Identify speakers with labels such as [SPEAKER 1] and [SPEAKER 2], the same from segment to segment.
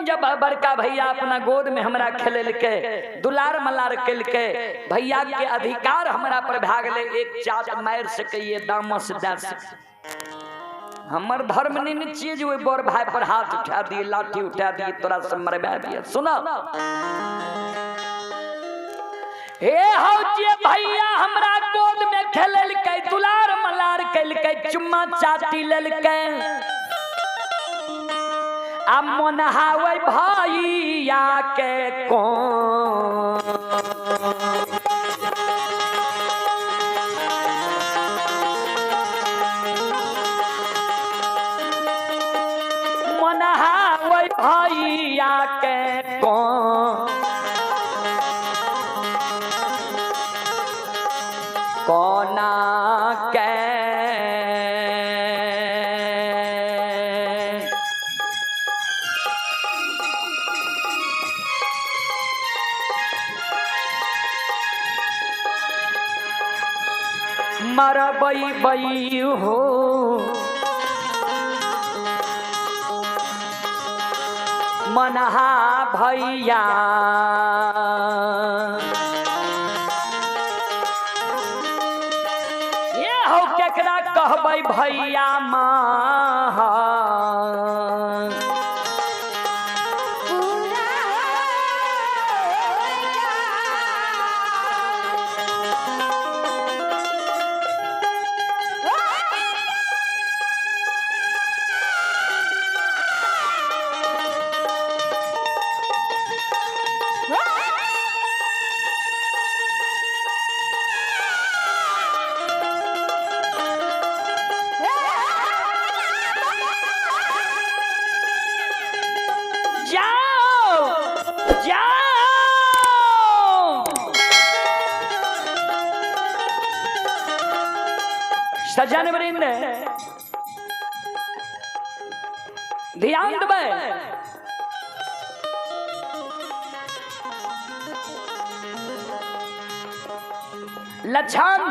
[SPEAKER 1] जब बड़का भैया अपना गोद में हमरा खेल के दुलार मलार कल के भैया के अधिकार हमरा पर भाग ले एक चाट मार सके दामस दे सके हमर धर्म नहीं चाहिए जो बड़ भाई पर हाथ उठा दिए लाठी उठा दिए तोरा से मरवा दिए। सुना हे हौजे भैया हमरा गोद में खेलल के दुलार मलार कल के चुम्मा चाटी लेल के आ मनहावे भैया के कौन मनहावे भैया के कौन कोना के मरबई बई हो मनहा भैया केकरा कहबै भैया माँ सज्जन वृंद ध्यान देबै लक्षण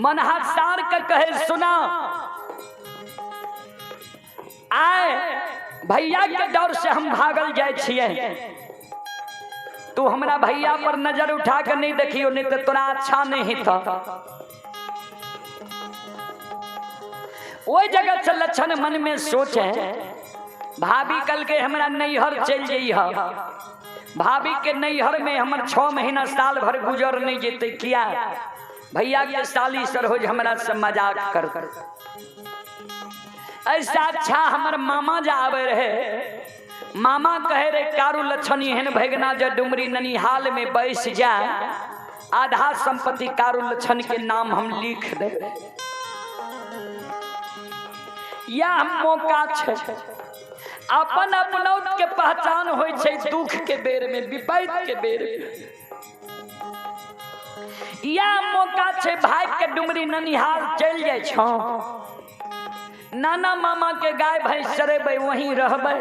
[SPEAKER 1] मनहा सार के कहे सुना आए भैया के डर से हम भागल जाए छिए तू हमरा भैया पर नजर उठा के नहीं देखियो नहीं तो तोरा अच्छा नहीं था ओई जगह से लक्षण मन में सोचे भाभी कल के हमरा नैहर चल जइह भाभी के नैहर में हमर 6 महीना साल भर गुजर नहीं जेते किया भैया के साली सरोज हमरा से मजाक कर ऐसा अच्छा हमर मामा जावे रहे मामा कहे रे कारू लक्षण एहन भगना जे डुमरी ननिहाल में बैस जाए आधा संपत्ति कारू लक्षण के नाम हम लिख दे या मौका छे अपन अपनौत के पहचान होय छे दुख के बेर में विपैत के बेर में या मौका छे भाई के डुमरी ननिहाल चल जाय छो नाना मामा के गाय भैंस चरेबै वहीं रहबै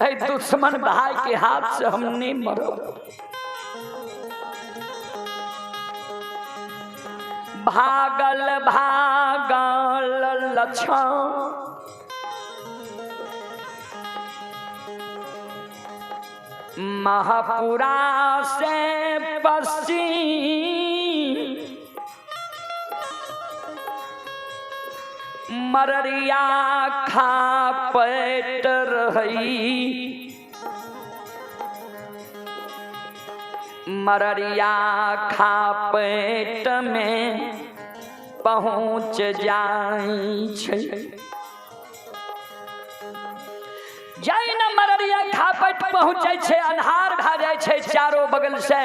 [SPEAKER 1] ऐ दुश्मन भाई के हाथ से हम नहीं मरब भागल भागल लक्षण महापुरा से पश्चिम मररिया खा पैट रही मररिया खा पेट में पहुँच जाई छे जाई न मररिया खा पेट पहुँचे छे अन्हार भा जाए छे चारों बगल से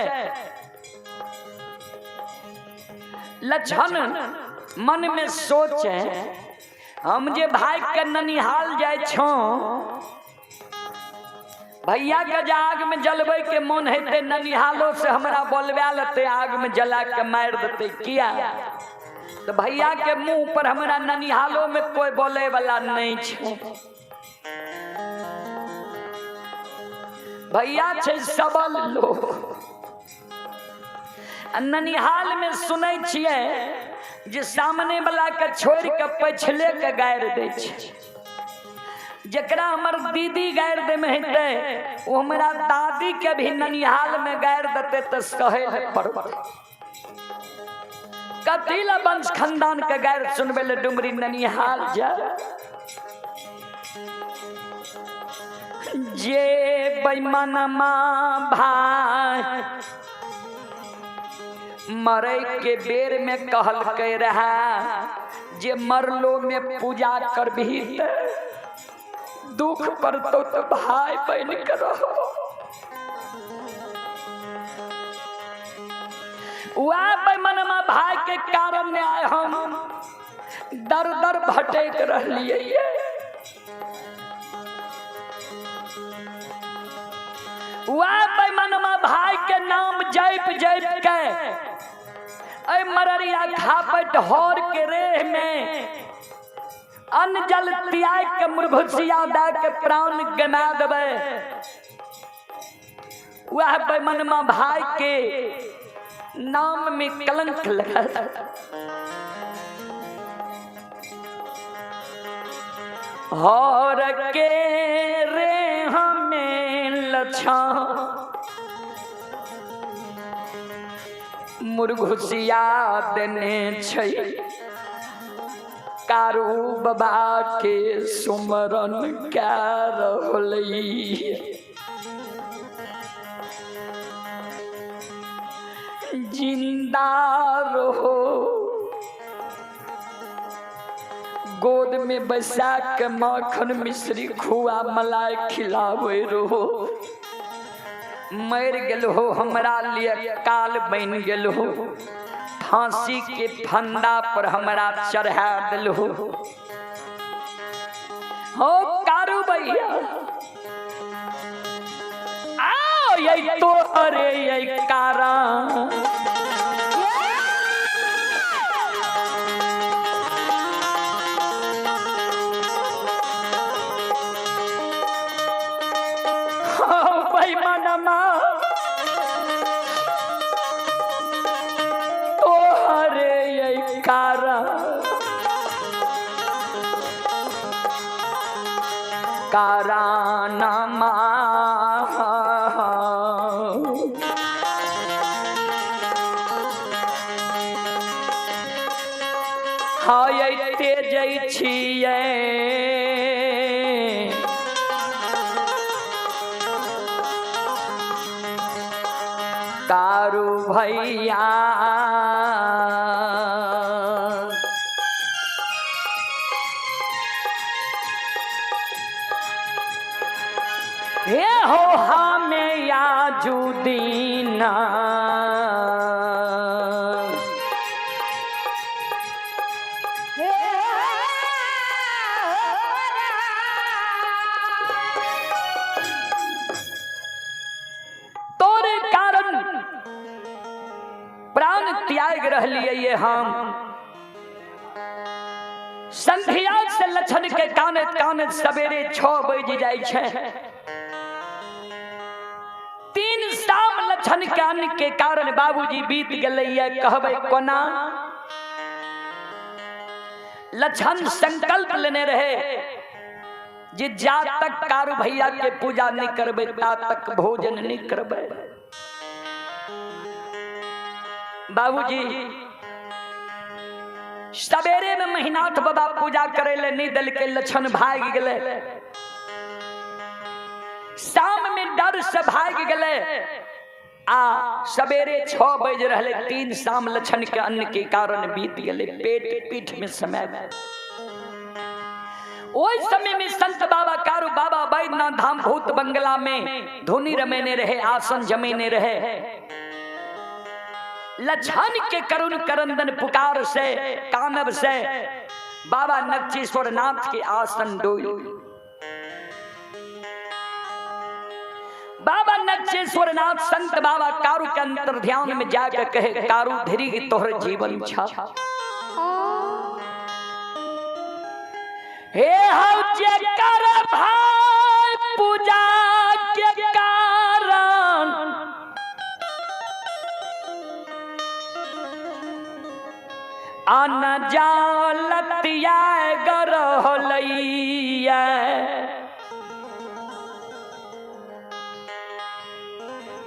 [SPEAKER 1] लक्षण मन में सोचे हम जे भाई के ननिहाल जाए छो भैया के जे आग में जलबे के मन हेते ननिहालो से हमरा बोलवा लेते आग में जला के मार देते किया तो भैया के मुंह पर हमरा ननिहालो में कोई बोले वाला नहीं छे भैया छे सबल लोग ननिहाल में सुनै छिए जे सामने वाला के छोड़ के पछले के गाड़ दे छे जकरा हमर दीदी गैर दे में हेते वो हमारा दादी के भी ननिहाल में गैर देते तो सहे पड़ते। कथीला वंश खानदान के गैर सुनबे ले डुमरी ननिहाल जा। जे बेईमानमा भाई मरे के बेर में कहल के रहा जे मरलो में पूजा कर भी दुख पर तो भाई बहन करो। वह बेईमानमा भाई के कारण में आए हम दर दर भटक रहिए। वह बेईमानमा भाई के नाम जैप जैप के ऐ मररिया खापट हौर के रेह में अन्न जल त्याग के मुरभुसिया दा के प्राण गमा देवे। वह बेईमानमा भाई के नाम में कलंक लगा। हौर के रे हमें लछा मुरघुसिया देने छै कारू बाबा के सुमरन क्या रहलई। जिंदा रहो गोद में बैसा के माखन मिश्री खुआ मलाई खिलावे रहो। मर गेल हो हमरा लिए काल बन गेल हो फांसी के फंदा पर हमरा चढ़ा दिल हो कारू भैया आओ ये तो अरे ये कारण बेईमानमा तो हरे ये कारण कारणमा हाँ ये तेज छिए कारू भैया हे हो हमें याजुदीना प्राण त्याग रहलिए हम संध्या से लछन के काने काने सवेरे 6 बज जाय छे। 3 शाम लछन के अन्न के कारण बाबूजी बीत गेलैया कहबै कोना। लछन संकल्प लेने रहे जे जा तक कारू भैया के पूजा नहीं करबै ता तक भोजन नहीं करबै। बाबूजी सवेरे में महीनाथ बाबा पूजा करे ले नहीं दल के लछन भाग गए। शाम में डर से भाग गए आ सवेरे 6 बज रहे 3 शाम लछन के अन्न के कारण बीत गए। पेट पीठ में समय ओई समय में संत बाबा कारू बाबा बैद्यनाथ धाम भूत बंगला में धुनी रमेने रहे आसन जमेने रहे। लछन के करुण करंदन पुकार से कानब से बाबा नक्षेश्वर नाथ के आसन डोल। बाबा नक्षेश्वर नाथ संत बाबा कारू के अंतर ध्यान में जाकर कहे कारू धीरी तोहर जीवन छा। हे हौ जे कर भाई पूजा के कारण अन जालतिया गरहलैया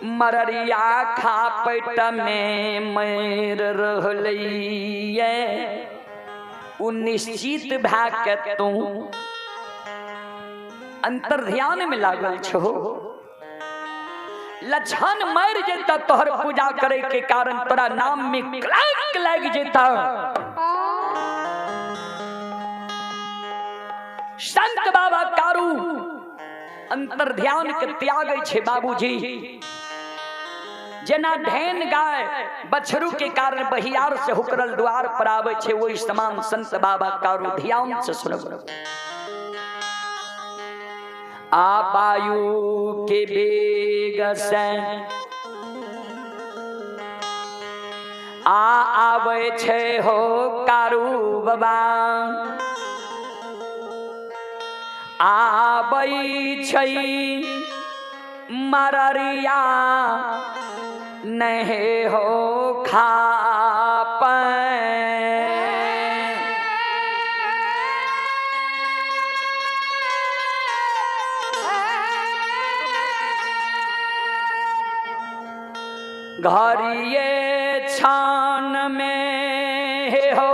[SPEAKER 1] मररिया खापट में मैर रहलिए उ निश्चित भा के तू अंतर ध्यान में लागल छो। लछन मर जेता तोहर पूजा करे के कारण तोरा नाम में कलंक लग जेता। संत बाबा कारू अंतर ध्यान के त्यागे छे बाबूजी। जेना ढेन गाय बछरू के कारण बहियार से हुकरल द्वार पर आवे छे, वही समान संत बाबा कारू ध्यान से सुनब। आबायु के बेग से आवे छे हो कारू बाबा, आबै छै मररिया नहीं हो खापै। घरिये छान में हो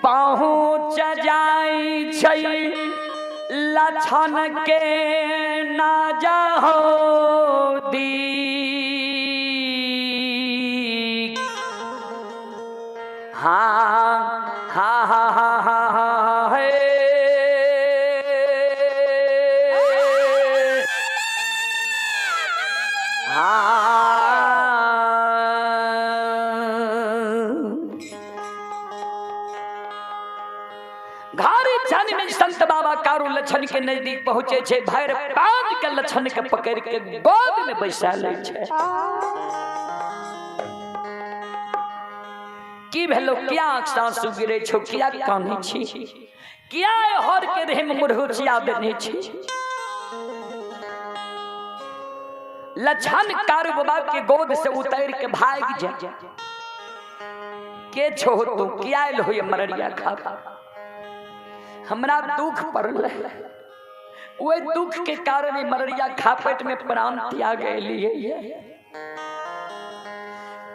[SPEAKER 1] पहुँच जाई छै लछन के ना जाहो दी। हाँ हाँ हाँ हाँ हाँ हाँ हे संत बाबा कारू लछन के नजदीक पहुंचे छे। भैर बांध के लछन के पकड़ के गोद में बैसा ले छे। की भेलो, क्या आंसू गिरे छो, क्या कानी छी, क्या हर के देह में मुरहुचिया देने छी। लछन कारू बाबा के गोद से उतर के भाग जा। के छो तू, क्या लो ये मररिया खा, हमरा दुख पड़ल है, वो दुख के कारण मररिया खापट में प्राण त्याग लिए।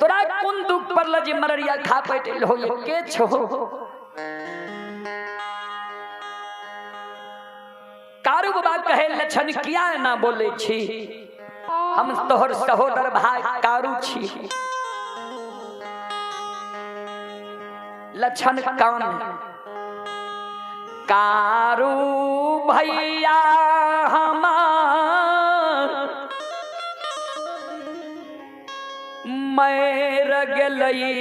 [SPEAKER 1] तोरा कौन दुख पड़ल जे मररिया खापट हो, के छो। कारू बाबा कहे लछन किया ना बोले छी, हम तोहर सहोदर भाई कारू छी। लछन कान कारू भैया हमार मर गेलई